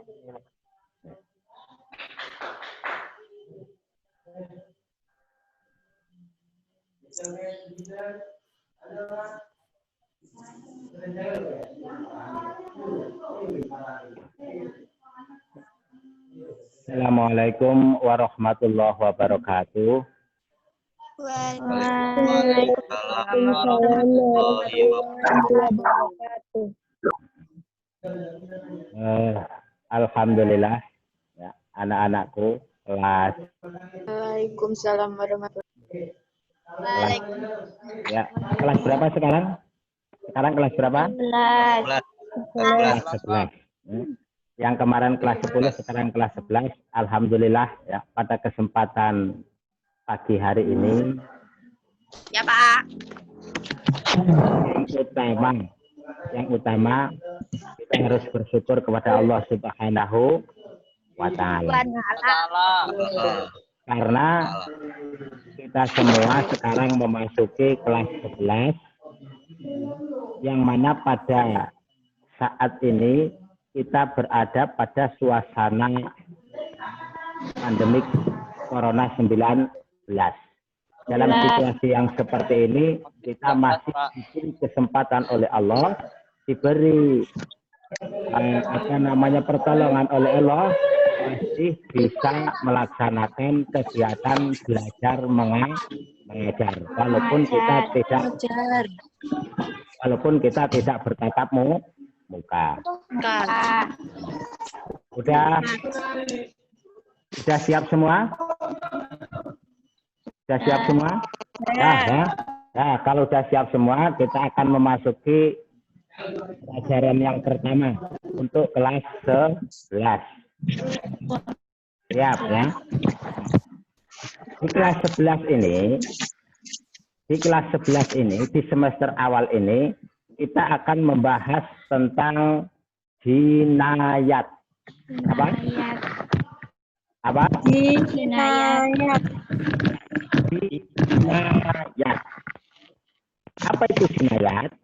Assalamualaikum warahmatullahi wabarakatuh. Waalaikumsalam warahmatullahi wabarakatuh. Alhamdulillah, ya, anak-anakku kelas. Waalaikumsalam warahmatullahi wabarakatuh. Ya, kelas berapa sekarang? Sekarang kelas berapa? Kelas 11. Yang kemarin kelas 10, sekarang kelas 11. Alhamdulillah, ya, pada kesempatan pagi hari ini. Ya, Pak. Yang utama kita harus bersyukur kepada Allah Subhanahu wa Ta'ala. Karena kita semua sekarang memasuki kelas 11, yang mana pada saat ini kita berada pada suasana pandemik Corona 19. Dalam situasi yang seperti ini, kita masih diberi kesempatan oleh Allah, diberi pertolongan oleh Allah, masih bisa melaksanakan kegiatan belajar mengajar, walaupun kita tidak bertatap muka. Udah siap semua? Sudah siap semua? Nah, kalau sudah siap semua, kita akan memasuki pelajaran yang pertama untuk kelas 11. Siap ya? Di kelas 11 ini, di semester awal ini, kita akan membahas tentang jinayat. Apa? Jinayat. Jinayat. Apa itu jinayat?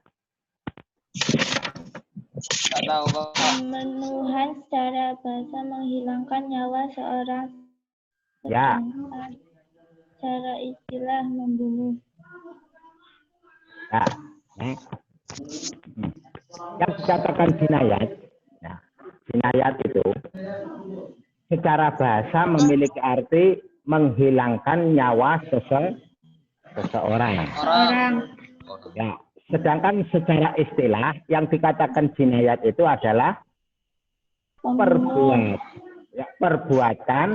Pembunuhan secara bahasa menghilangkan nyawa seorang. Ya. Secara istilah membunuh. Ya. Yang dikatakan jinayat, ya, jinayat itu secara bahasa memiliki arti menghilangkan nyawa seseorang. Ya, sedangkan secara istilah yang dikatakan jinayat itu adalah perbuatan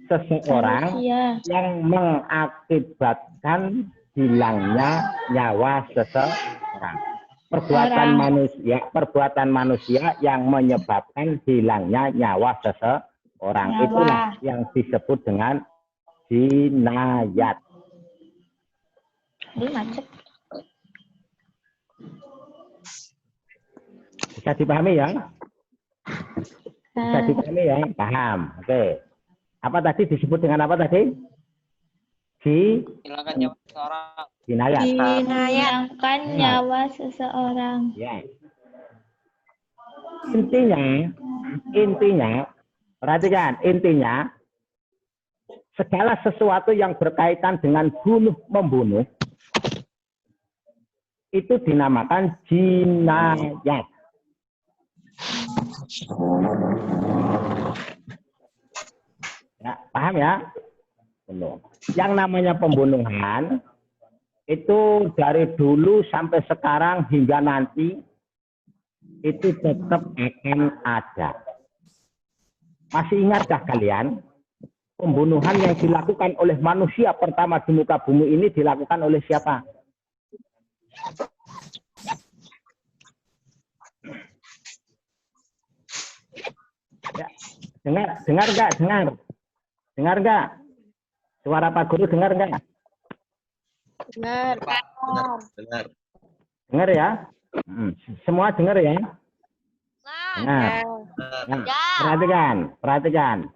seseorang yang mengakibatkan hilangnya nyawa seseorang. Perbuatan manusia yang menyebabkan hilangnya nyawa seseorang. Itulah yang disebut dengan jinayat. Bisa dipahami ya? Bisa dipahami ya? Paham. Oke. Apa tadi disebut dengan apa tadi? Hilangkan nyawa seseorang. Jinayat. Hilangkan nyawa seseorang. Ya. Intinya, perhatikan, intinya segala sesuatu yang berkaitan dengan membunuh itu dinamakan jinayat. Ya, paham ya? Belum. Yang namanya pembunuhan itu dari dulu sampai sekarang hingga nanti itu tetap akan ada. Masih ingatkah kalian pembunuhan yang dilakukan oleh manusia pertama di muka bumi ini dilakukan oleh siapa? Ya, dengar nggak? Suara Pak Guru dengar nggak? Dengar. Dengar ya? Semua dengar ya? Nah, perhatikan.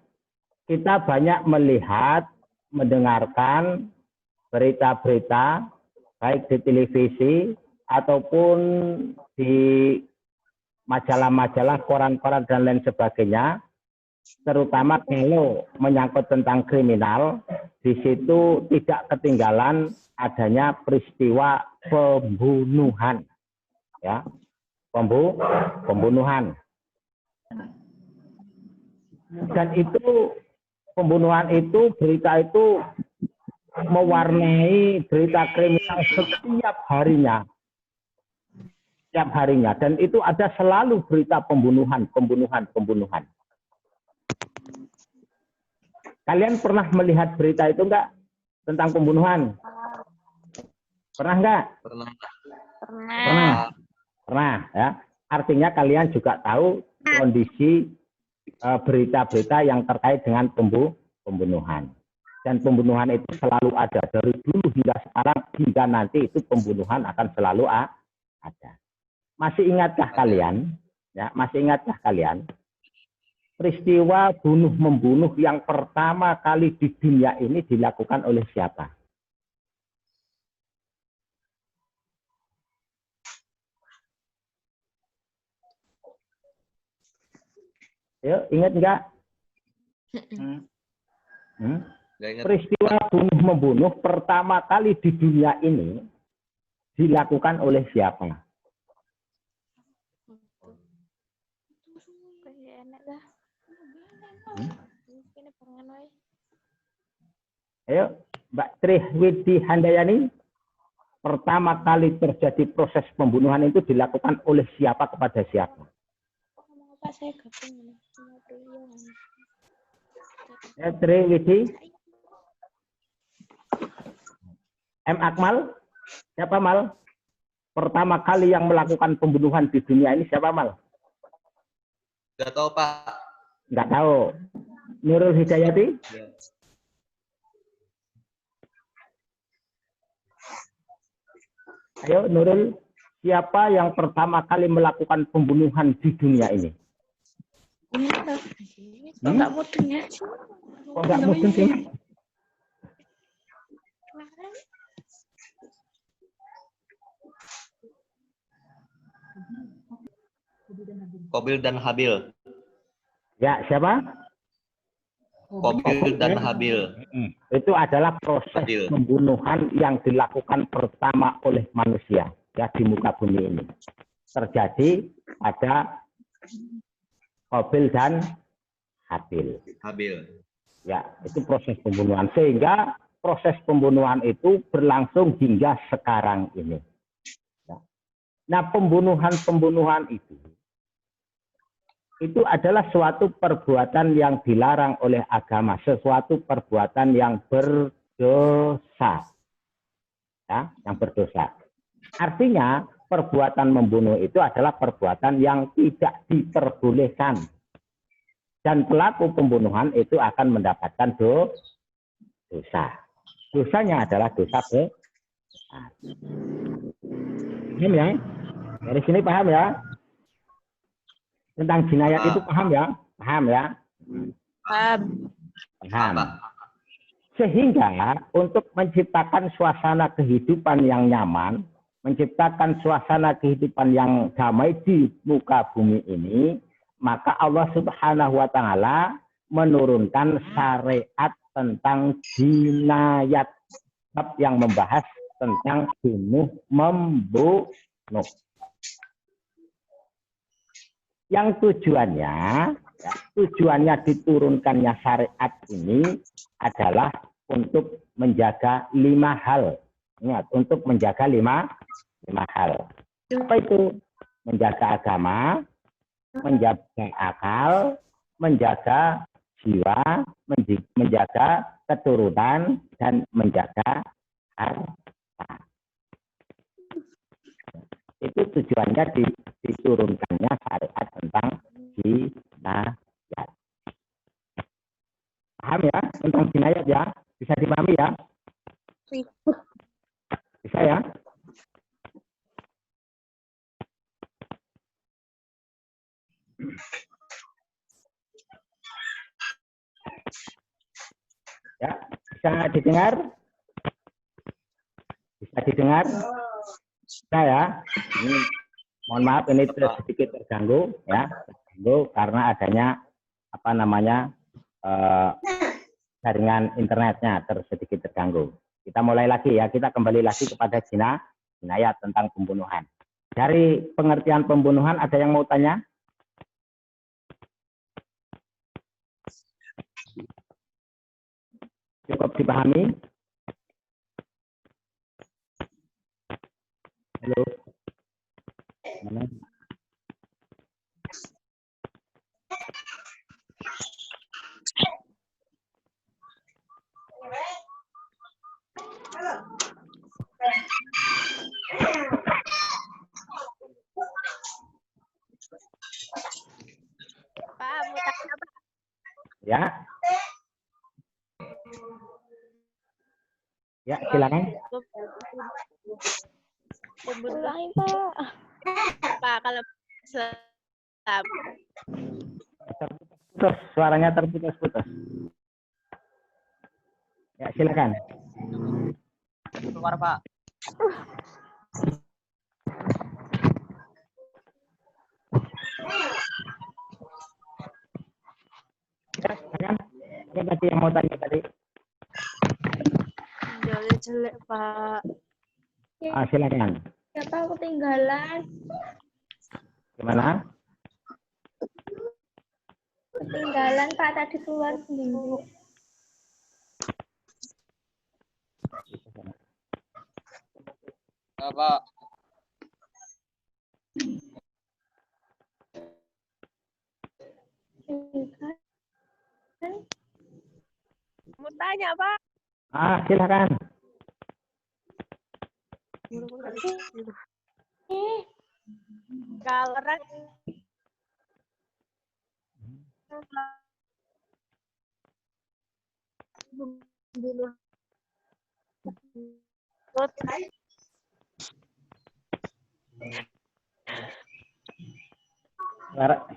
Kita banyak melihat, mendengarkan berita-berita, baik di televisi ataupun di majalah-majalah, koran-koran dan lain sebagainya, terutama kalau menyangkut tentang kriminal, di situ tidak ketinggalan adanya peristiwa pembunuhan, ya, pembunuhan. Dan itu pembunuhan itu, berita itu mewarnai berita kriminal setiap harinya. Setiap harinya. Dan itu ada selalu berita pembunuhan. Kalian pernah melihat berita itu enggak? Tentang pembunuhan? Pernah enggak? Pernah. Pernah, ya. Artinya kalian juga tahu kondisi berita-berita yang terkait dengan pembunuhan. Dan pembunuhan itu selalu ada. Dari dulu hingga sekarang, hingga nanti itu pembunuhan akan selalu ada. Masih ingatkah kalian? Ya, masih ingatkah kalian? Peristiwa bunuh-membunuh yang pertama kali di dunia ini dilakukan oleh siapa? Yuk, ingat enggak? Peristiwa bunuh-membunuh pertama kali di dunia ini dilakukan oleh siapa? Ayo, Mbak Trihwidi Handayani, pertama kali terjadi proses pembunuhan itu dilakukan oleh siapa kepada siapa? Ya, Trihwidi. M. Akmal, siapa Mal? Pertama kali yang melakukan pembunuhan di dunia ini siapa Mal? Nggak tahu Pak. Nggak tahu. Nurul Hidayati? Ya. Ayo Nurul, siapa yang pertama kali melakukan pembunuhan di dunia ini? Enggak mudeng ya. Kok nggak mudeng sih? Qabil dan Habil. Ya, siapa? Qabil dan Habil. Itu adalah proses Adil. pembunuhan yang dilakukan pertama oleh manusia ya di muka bumi ini. Terjadi pada Qabil dan Habil. Habil. Ya, itu proses pembunuhan. Sehingga proses pembunuhan itu berlangsung hingga sekarang ini. Ya. Nah, pembunuhan itu adalah suatu perbuatan yang dilarang oleh agama, sesuatu perbuatan yang berdosa. Ya, yang berdosa. Artinya, perbuatan membunuh itu adalah perbuatan yang tidak diperbolehkan. Dan pelaku pembunuhan itu akan mendapatkan dosa. Dosanya adalah dosa besar. Paham ya? Dari sini paham ya? Tentang jinayat itu paham ya? Paham ya? Paham. Sehingga untuk menciptakan suasana kehidupan yang nyaman, menciptakan suasana kehidupan yang damai di muka bumi ini, maka Allah Subhanahu wa Ta'ala menurunkan syariat tentang jinayat yang membahas tentang bunuh-membunuh. Yang tujuannya diturunkannya syariat ini adalah untuk menjaga 5 hal. Ingat, untuk menjaga 5 hal. Apa itu? Menjaga agama, menjaga akal, menjaga jiwa, menjaga keturunan, dan menjaga harta. Itu tujuannya diturunkannya syariat tentang jinayat. Paham ya tentang jinayat ya? Bisa dipahami ya? Bisa ya? Ya, bisa didengar? Bisa didengar? Bisa ya? Ini Mohon maaf ini sedikit terganggu ya, terganggu karena adanya apa namanya jaringan internetnya sedikit terganggu. Kita mulai lagi ya, kita kembali lagi kepada jinayat tentang pembunuhan. Dari pengertian pembunuhan ada yang mau tanya? Cukup dipahami? Halo? Mana? Pak, mau tanya Pak. Ya. Ya, silakan. Ulangi, Pak. Pak, kalau Terputus, suaranya terputus-putus. Ya, silakan. Keluar, Pak. Ya, silakan. Apa tadi yang mau tanya tadi? jelek Pak. Silakan. Siapa aku ketinggalan? Gimana? Ketinggalan, Pak. Tadi keluar sendiri. Pak. Mau tanya Pak. Silakan. Kalau orang membunuh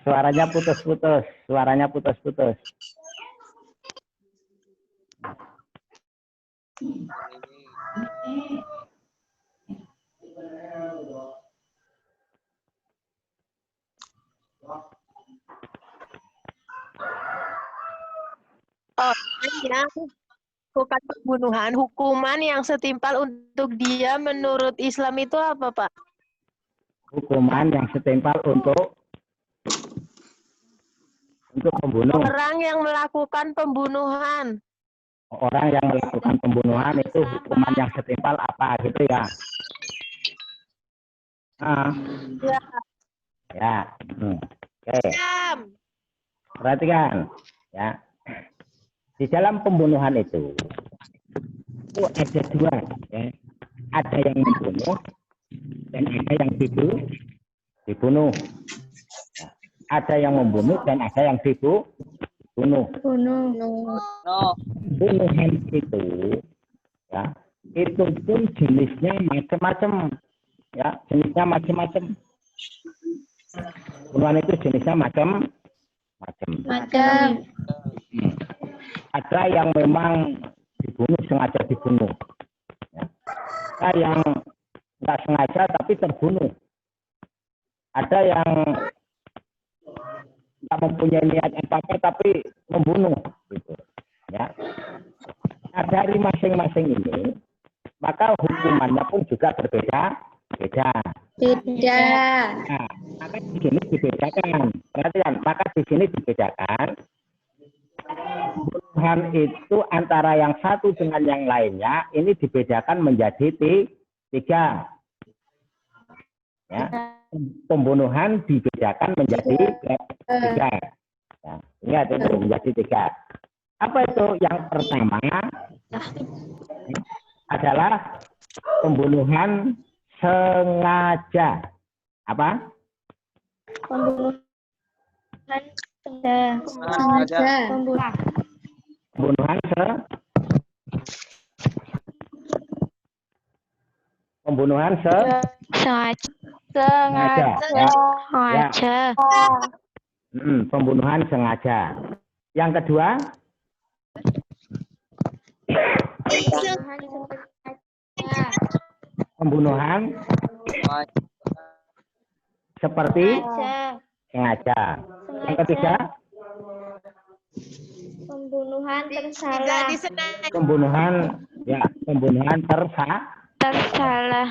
Suaranya putus-putus. Suaranya putus-putus. yang bukan pembunuhan, hukuman yang setimpal untuk dia menurut Islam itu apa Pak? Hukuman yang setimpal untuk pembunuh. Orang yang melakukan pembunuhan. Orang yang melakukan pembunuhan itu hukuman yang setimpal apa gitu ya? Ya. Ya. Oke. Jam. Perhatikan ya. Di dalam pembunuhan itu ada dua ya. Ada yang membunuh dan ada yang dibunuh. Ya. Ada yang membunuh dan ada yang dibunuh. Pembunuhan itu ya, itu pun jenisnya macam-macam. Ya, jenisnya macam-macam. Pembunuhan itu jenisnya macam-macam. Ada yang memang dibunuh, sengaja dibunuh. Ya. Ada yang nggak sengaja tapi terbunuh. Ada yang nggak mempunyai niat apa-apa tapi membunuh. Gitu. Ya. Nah, dari masing-masing ini, maka hukumannya pun juga berbeda. Nah, maka di sini dibedakan. Perhatikan, maka di sini dibedakan. Pembunuhan itu antara yang satu dengan yang lainnya ini dibedakan menjadi tiga. Ya. Pembunuhan dibedakan menjadi tiga. Ya. Ingat itu menjadi tiga. Apa itu? Yang pertama adalah pembunuhan sengaja. Apa? Pembunuhan Pembunuhan sengaja. Ya. Pembunuhan sengaja. Yang kedua? Pembunuhan seperti Sengaja. sengaja. Yang ketiga, Pembunuhan Tidak tersalah. disengaja. pembunuhan Tersalah.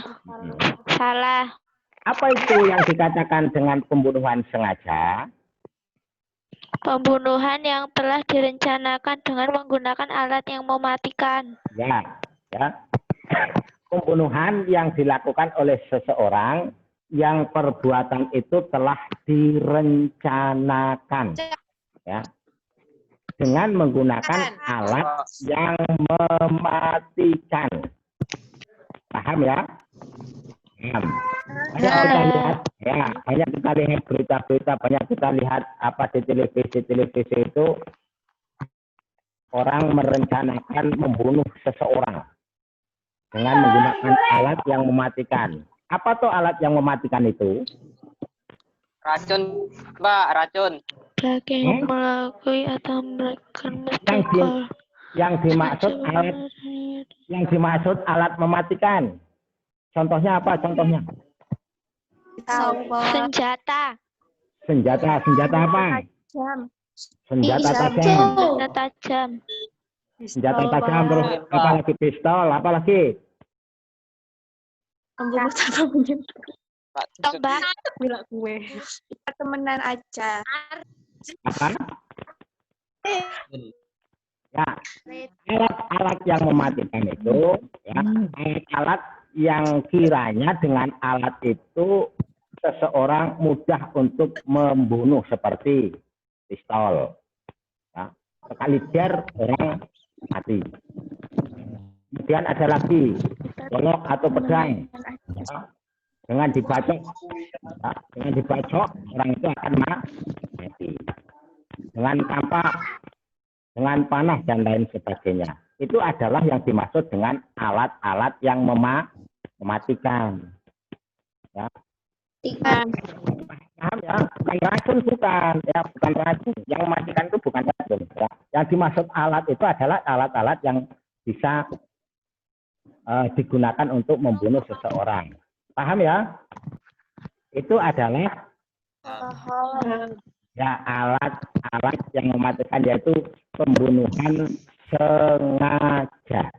Salah. Apa itu yang dikatakan dengan pembunuhan sengaja? Pembunuhan yang telah direncanakan dengan menggunakan alat yang mematikan. Ya. Pembunuhan yang dilakukan oleh seseorang yang perbuatan itu telah direncanakan, ya, dengan menggunakan alat yang mematikan. Paham ya? Paham. Banyak kita lihat berita-berita, banyak kita lihat apa di televisi itu orang merencanakan membunuh seseorang dengan menggunakan alat yang mematikan. Apa tuh alat yang mematikan itu? Racun, Pak, racun. Bagi yang melalui atau memberikan Yang dimaksud alat mematikan. Contohnya apa? Contohnya? Senjata. Senjata apa? Senjata tajam. Senjata tajam, terus apa lagi? Pistol, apa lagi? Pak, Tombak. Bila gue kita temenan aja. Apa? Ya, alat-alat yang mematikan itu, ya, alat-alat yang kiranya dengan alat itu seseorang mudah untuk membunuh seperti pistol. Ya, sekali der orang mati. Kemudian ada lagi golok atau pedang. Ya, dengan dibacok orang itu akan mati. Dengan kampak, dengan panah dan lain sebagainya. Itu adalah yang dimaksud dengan alat-alat yang mematikan. Ya. Paham ya? Bukan racun, bukan. Ya, bukan racun. Yang mematikan itu bukan racun. Ya. Yang dimaksud alat itu adalah alat-alat yang bisa digunakan untuk membunuh seseorang. Paham ya? Itu adalah ya alat-alat yang mematikan, yaitu pembunuhan sengaja.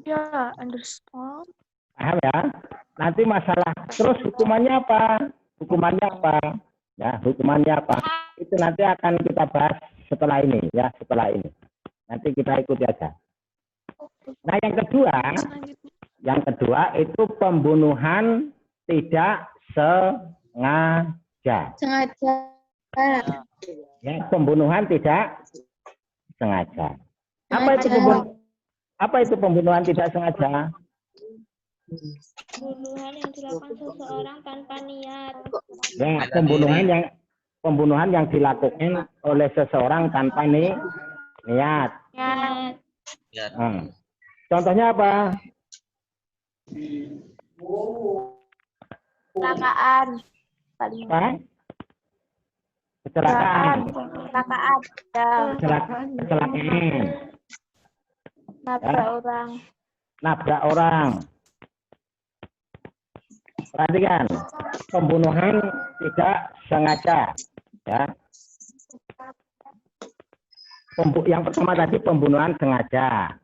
Ya, understand. Paham ya? Nanti masalah terus hukumannya apa? Hukumannya apa? Ya, hukumannya apa? Itu nanti akan kita bahas setelah ini, ya, setelah ini. Nanti kita ikuti aja. Nah, yang kedua itu pembunuhan tidak sengaja. Ya, pembunuhan tidak sengaja. Apa itu pembunuhan tidak sengaja? Pembunuhan yang dilakukan seseorang tanpa niat. Ya, pembunuhan yang dilakukan oleh seseorang tanpa niat. Contohnya apa? Kecelakaan. Apa? Kecelakaan. Kecelakaan. Nabrak orang. Perhatikan, pembunuhan tidak sengaja. Ya. Yang pertama tadi pembunuhan sengaja.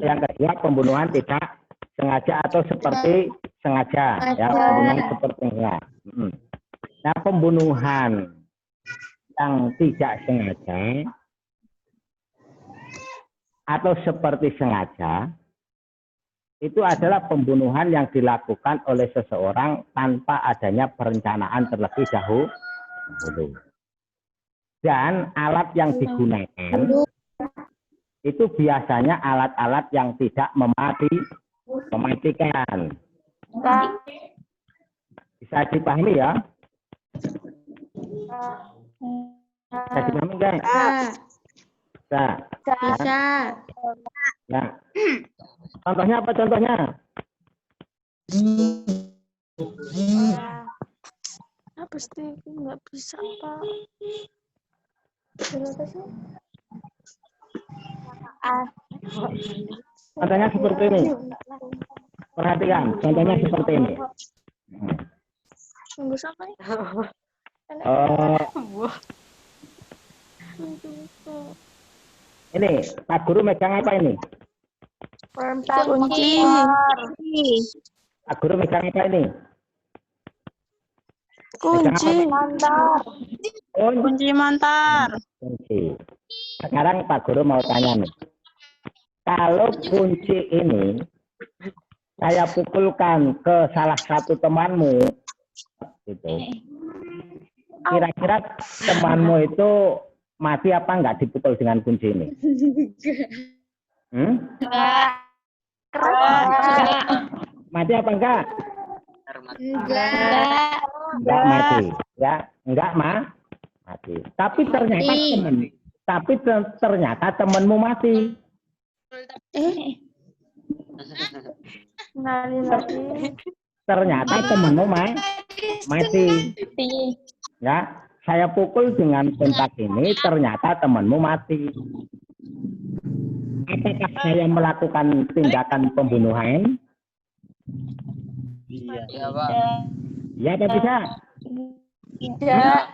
Yang kedua pembunuhan tidak sengaja atau seperti sengaja. Ya, pembunuhan seperti sengaja. Nah, pembunuhan yang tidak sengaja atau seperti sengaja itu adalah pembunuhan yang dilakukan oleh seseorang tanpa adanya perencanaan terlebih dahulu. Dan alat yang digunakan itu biasanya alat-alat yang tidak mematikan. Bisa dipahami ya? Bisa dipahami enggak? Bisa. Nah, contohnya apa contohnya? Pasti nggak bisa, Pak. Contohnya seperti ini. Perhatikan, contohnya seperti ini. Nunggu siapa ya? Ini Pak Guru megang apa ini? Kunci. Pak Guru megang apa ini? Kunci. Kunci Montor. kunci. Sekarang Pak Guru mau tanya nih. Kalau kunci ini saya pukulkan ke salah satu temanmu, gitu. Kira-kira temanmu itu mati apa enggak dipukul dengan kunci ini? Enggak. Mati apa enggak? Enggak. Enggak mati, ya, enggak mati. Tapi ternyata temanmu mati. Ternyata temanmu mati. Ya, saya pukul dengan kontak ini, ternyata temanmu mati. Apakah saya melakukan tindakan pembunuhan? Iya, Pak. Ya, apa bisa? Ya.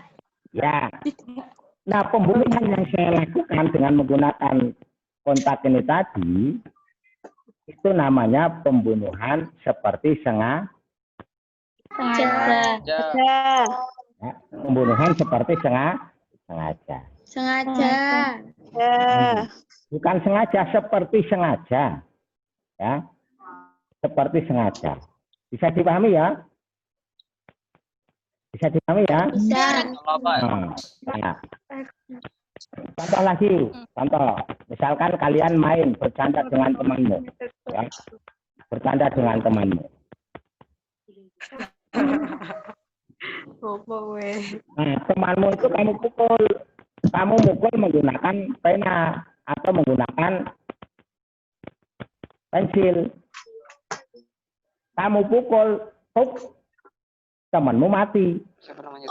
Ya. Nah, pembunuhan yang saya lakukan dengan menggunakan kontak ini tadi, itu namanya pembunuhan seperti sengaja. Sengaja. Ya, pembunuhan seperti sengaja. Bukan sengaja, seperti sengaja. Ya. Seperti sengaja. Bisa dipahami ya? Bisa dipahami ya? Kalau Pak. Nah. Contoh lagi, contoh. Misalkan kalian main bercanda dengan temanmu. Ya. Bercanda dengan temanmu. Nah, temanmu itu kamu pukul. Kamu mukul menggunakan pena atau menggunakan pensil. Kamu pukul, temanmu mati. Siapa namanya?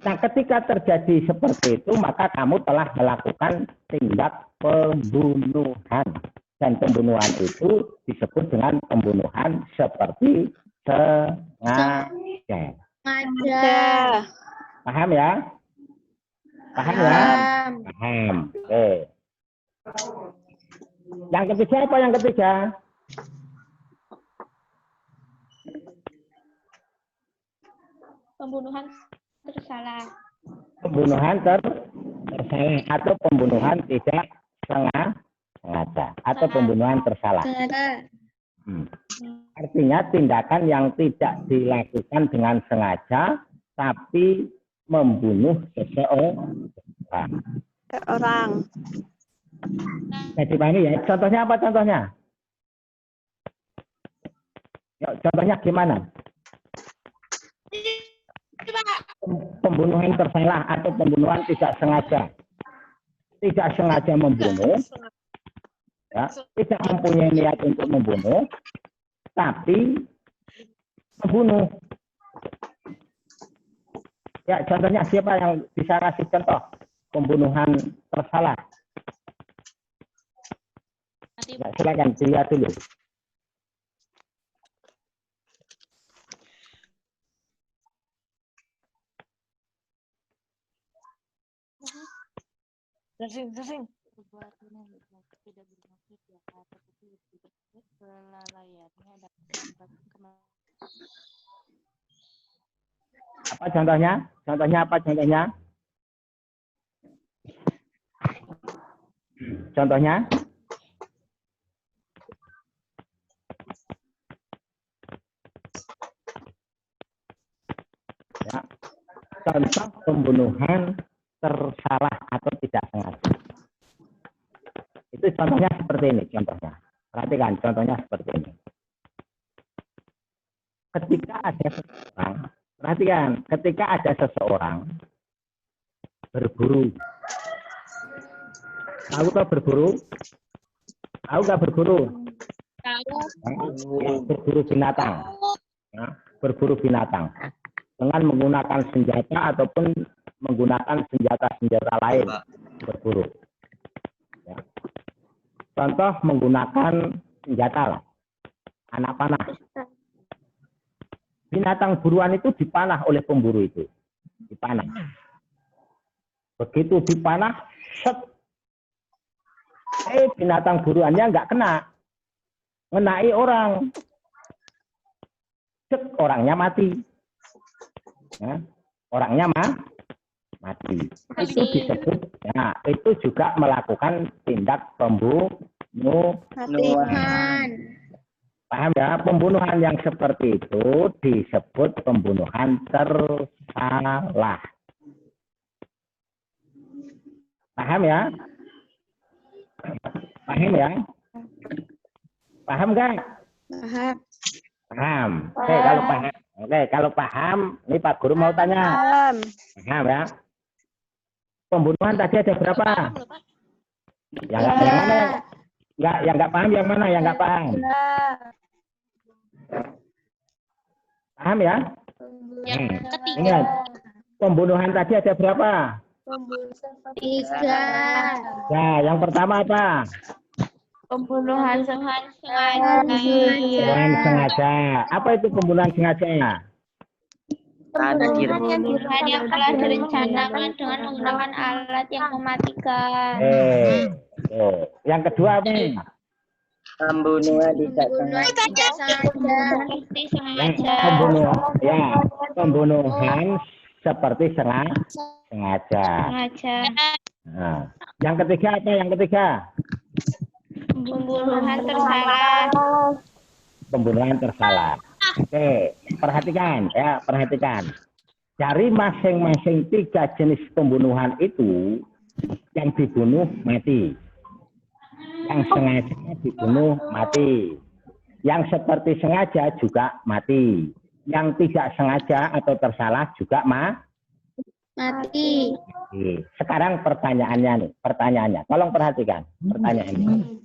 Nah, ketika terjadi seperti itu, maka kamu telah melakukan tindak pembunuhan. Dan pembunuhan itu disebut dengan pembunuhan seperti sengaja. Paham ya? Paham ya? Paham. Oke. Yang ketiga apa yang ketiga? Pembunuhan tersalah. Pembunuhan tersalah atau pembunuhan tidak sengaja atau pembunuhan tersalah. Artinya tindakan yang tidak dilakukan dengan sengaja tapi membunuh seseorang. Jadi pahami ya. Contohnya apa contohnya? Yuk, contohnya gimana? Pembunuhan tersalah atau pembunuhan tidak sengaja. Tidak sengaja membunuh, ya, tidak mempunyai niat untuk membunuh, tapi membunuh. Ya, contohnya siapa yang bisa kasih contoh pembunuhan tersalah? Ya, silakan dilihat dulu. Apa contohnya? Contohnya apa contohnya? Contohnya? Ya. Contoh pembunuhan tersalah atau tidak sengaja. Itu contohnya seperti ini, contohnya. Perhatikan, contohnya seperti ini. Ketika ada seseorang, perhatikan, ketika ada seseorang berburu. Tahu nggak berburu? Tahu nggak berburu? Tahu. Ya, berburu binatang. Ya, berburu binatang. Dengan menggunakan senjata ataupun menggunakan senjata-senjata lain berburu. Ya. Contoh menggunakan senjata lah, anak panah. binatang buruan itu dipanah oleh pemburu itu. Dipanah. Begitu dipanah, set. Binatang buruannya nggak kena. Ngenai orang. Set, orangnya mati. Ya, orangnya mati. Itu disebut, ya, itu juga melakukan tindak pembunuhan. Paham ya? Pembunuhan yang seperti itu disebut pembunuhan tersalah. Paham ya? Paham ya? Paham kan? Paham. Oke, kalau paham. Oke, kalau paham, ini Pak Guru mau tanya. Paham ya? Pembunuhan tadi ada berapa? Yang mana? Yang nggak paham yang mana? Yang nggak paham? Paham ya? Ingat, pembunuhan tadi ada berapa? 3. Ya, yang pertama apa? Pembunuhan sengaja. Pembunuhan sengaja. Apa itu pembunuhan sengaja? Pembunuhan yang telah direncanakan dengan menggunakan alat yang mematikan. Yang kedua apa? Pembunuhan tidak Seperti sengaja. Pembunuhan seperti sengaja. Nah, yang ketiga apa? Yang ketiga? Pembunuhan tersalah. Pembunuhan tersalah. Oke, perhatikan ya, perhatikan. Dari masing-masing 3 jenis pembunuhan itu, yang dibunuh mati. Yang sengaja dibunuh mati. Yang seperti sengaja juga mati. Yang tidak sengaja atau tersalah juga Mati. Sekarang pertanyaannya. Tolong perhatikan pertanyaannya.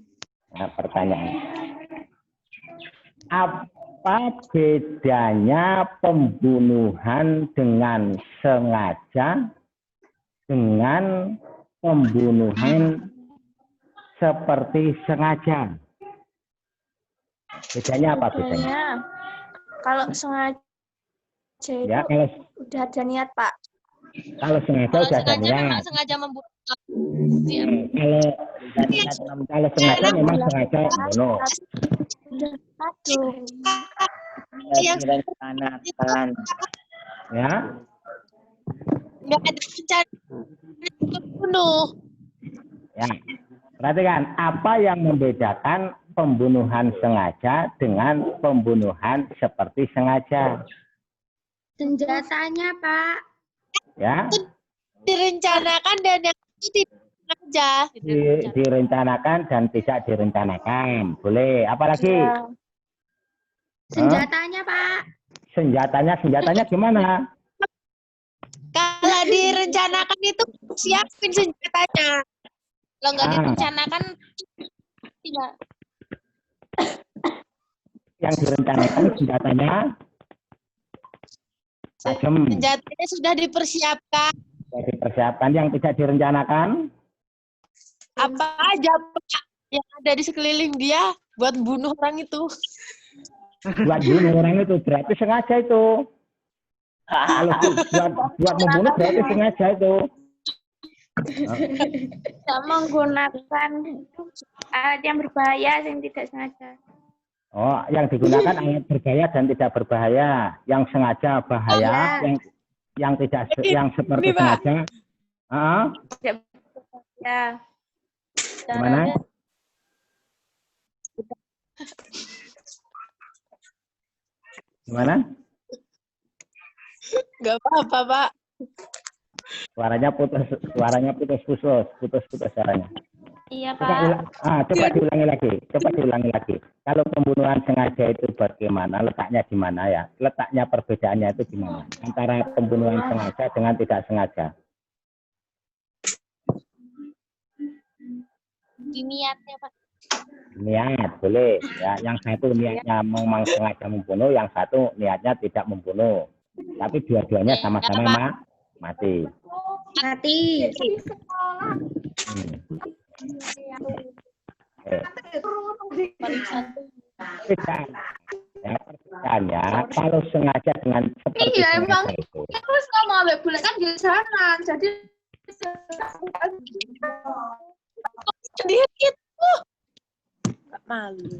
Nah, pertanyaan. Apa bedanya pembunuhan dengan sengaja dengan pembunuhan seperti sengaja? Bedanya apa bedanya? Kalau sengaja itu Ya, kalau udah ada niat, Pak. Kalau sengaja udah ada niat. Sengaja membunuh. Kalau sengaja memang sengaja membunuh. yang direncanakan. Ya. Nggak ada rencana membunuh. Ya. Perhatikan, apa yang membedakan pembunuhan sengaja dengan pembunuhan seperti sengaja? Senjatanya, Pak. Ya. Direncanakan dan yang itu tidak sengaja. Direncanakan dan tidak direncanakan. Boleh. Apalagi? Senjatanya, Pak. Senjatanya gimana? Kalau direncanakan itu siapin senjatanya. Kalau nggak direncanakan tidak. Yang direncanakan senjatanya tajam. Senjatanya sudah dipersiapkan. Sudah dipersiapkan. Yang tidak direncanakan Apa aja Pak yang ada di sekeliling dia buat bunuh orang itu. buat bunuh orang itu berarti sengaja itu. Kalau buat membunuh berarti sengaja itu. Tidak menggunakan alat yang berbahaya yang tidak sengaja. Oh, yang digunakan alat berbahaya dan tidak berbahaya. Yang sengaja bahaya, yang tidak yang seperti Ini, Pak. sengaja. Tidak berbahaya. Gimana? Gimana? Nggak apa-apa Pak. Suaranya putus suaranya. Iya, Coba, Pak. coba diulangi lagi. Kalau pembunuhan sengaja itu bagaimana? Letaknya di mana ya? Letaknya perbedaannya itu di mana? Antara pembunuhan sengaja dengan tidak sengaja. Di niatnya, Pak. Niat boleh ya. Yang satu niatnya memang sengaja membunuh, yang satu niatnya tidak membunuh. Tapi dua-duanya sama-sama mati. Mati. Tidak. Ya, makanya kalau sengaja dengan seperti Iya, emang. sengaja itu, Terus ngomong ambek bule kan di sana. Jadi Sendiri itu. Nggak malu.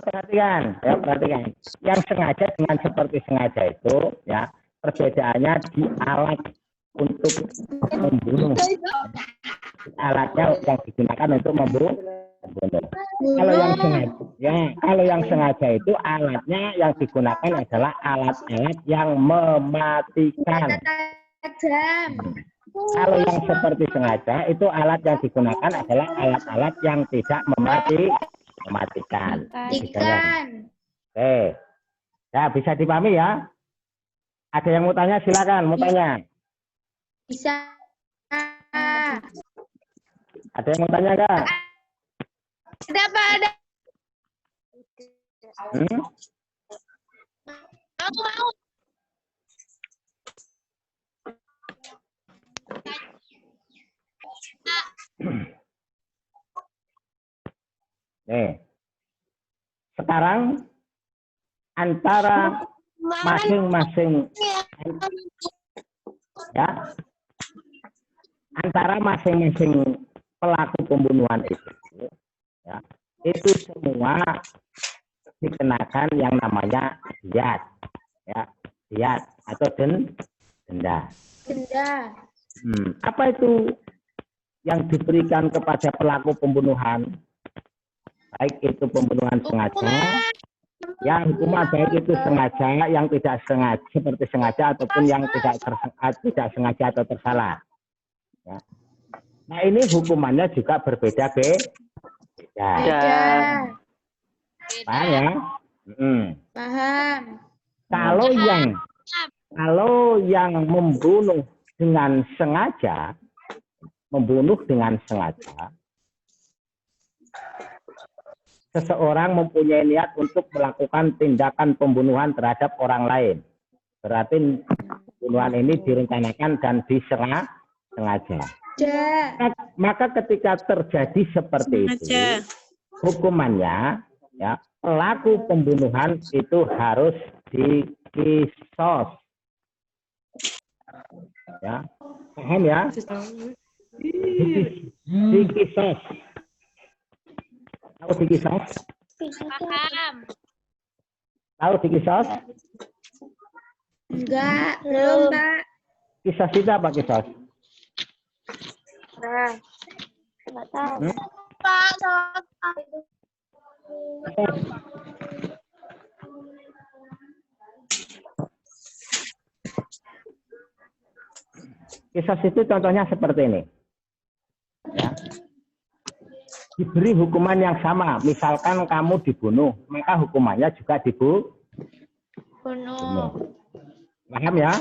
perhatikan, ya perhatikan. Yang sengaja dengan seperti sengaja itu, ya perbedaannya di alat untuk membunuh. Alatnya yang digunakan untuk membunuh. Kalau yang sengaja itu alatnya yang digunakan adalah alat-alat yang mematikan. Kalau yang seperti sengaja itu alat yang digunakan adalah alat-alat yang tidak mematikan. Oke, ya bisa dipahami ya. Ada yang mau tanya silakan, mau tanya. Bisa. Ada yang mau tanya enggak? Ada apa ada? Aku mau. Nih. Sekarang antara masing-masing ya, antara masing-masing pelaku pembunuhan itu, ya, itu semua dikenakan yang namanya diyat, ya, diyat atau denda. Apa itu yang diberikan kepada pelaku pembunuhan? Baik itu pembunuhan sengaja, yang hukuman baik itu sengaja, yang tidak sengaja seperti sengaja ataupun yang tidak sengaja atau tersalah. Ya. Nah ini hukumannya juga berbeda-beda. Paham ya? Paham. Kalau yang membunuh dengan sengaja, seseorang mempunyai niat untuk melakukan tindakan pembunuhan terhadap orang lain. Berarti pembunuhan ini direncanakan dan disengaja. Maka ketika terjadi seperti itu, hukumannya, ya, pelaku pembunuhan itu harus dikisos. Ya, paham ya? Dikisos. Tahu dikisos? Paham. Tahu dikisos? Enggak, belum, Pak. Kisos itu apa kisos? Enggak tahu. Kisos itu contohnya seperti ini. Ya. Diberi hukuman yang sama. Misalkan kamu dibunuh, maka hukumannya juga dibunuh. Paham ya?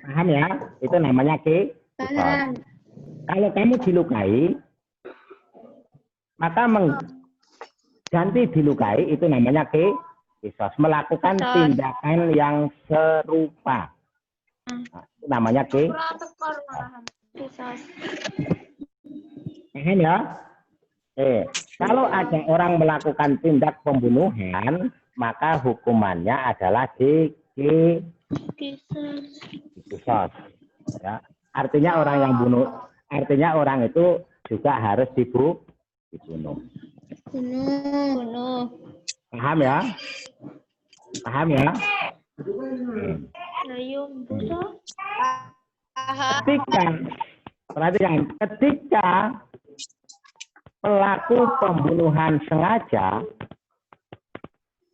Paham ya? Itu namanya kisos. Kalau kamu dilukai, maka mengganti dilukai itu namanya kisos. Melakukan tindakan yang serupa. Nah, itu namanya kisos. Paham ya? Kalau ada orang melakukan tindak pembunuhan, maka hukumannya adalah kisos. Ya. Artinya orang itu juga harus dibunuh. Paham ya? Paham ya? Ketika pelaku pembunuhan sengaja,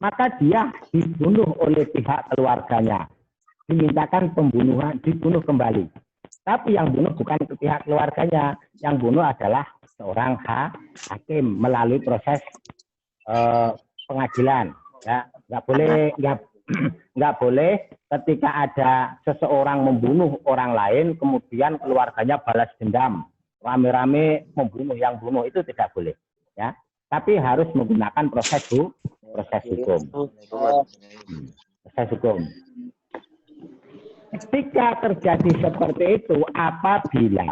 maka dia dibunuh oleh pihak keluarganya, dimintakan dibunuh kembali. Tapi yang bunuh bukan pihak keluarganya, yang bunuh adalah seorang hakim melalui proses pengadilan. Ya, nggak boleh ketika ada seseorang membunuh orang lain, kemudian keluarganya balas dendam, rame-rame membunuh yang bunuh, itu tidak boleh. Ya, tapi harus menggunakan proses hukum. Proses hukum. Ketika terjadi seperti itu, apabila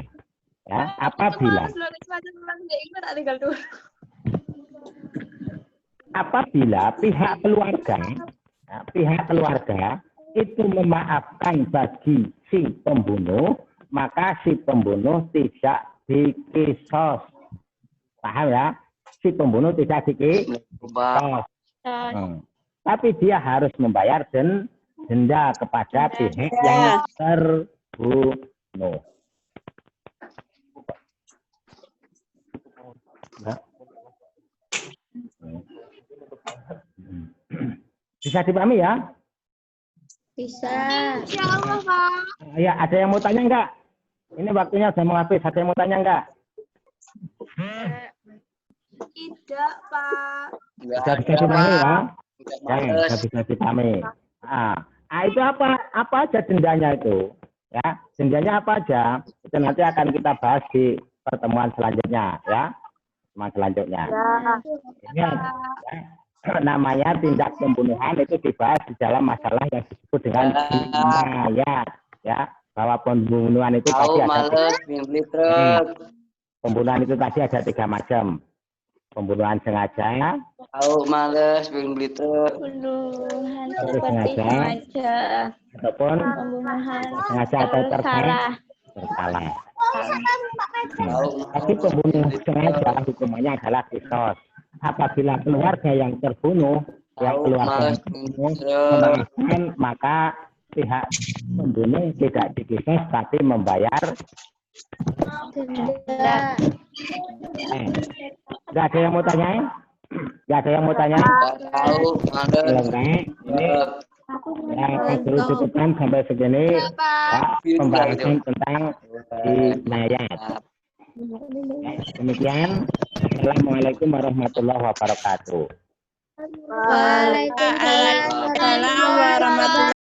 apabila pihak keluarga itu memaafkan bagi si pembunuh, maka si pembunuh tidak dikisos. Paham ya? Si pembunuh tidak dikisos. Tapi dia harus membayar denda kepada pihak yang terbunuh. Bisa dipahami ya? Bisa. Ya, ada yang mau tanya enggak? Ini waktunya sudah mau habis. Ada yang mau tanya enggak? Tidak, Pak. Sudah bisa dipahami ya? Sudah bisa dipahami. Itu apa aja dendanya itu? Ya, dendanya apa aja? Itu nanti akan kita bahas di pertemuan selanjutnya, ya. Pertemuan selanjutnya. Ya. Namanya tindak pembunuhan itu dibahas di dalam masalah yang disebut dengan jinayat, ya, bahwa pembunuhan itu tadi ada pembunuhan itu tadi ada 3 macam. Pembunuhan sengaja, males pengen beli truk, Pembunuhan seperti sengaja, ataupun pembunuhan sengaja atau tersalah. Tapi pembunuh sengaja hukumannya adalah kisos. Apabila keluarga yang terbunuh, keluarga yang terbunuh memaafkan, maka pihak pembunuh tidak dikisos tapi membayar Denda. Nggak ada yang mau tanya? Nggak ada yang mau tanya? Kalau enggak, ini ya terus cukupkan sampai segini ya, pembahasan tentang jinayat. Demikian. Assalamualaikum warahmatullahi wabarakatuh. Waalaikumsalam warahmatullahi wabarakatuh.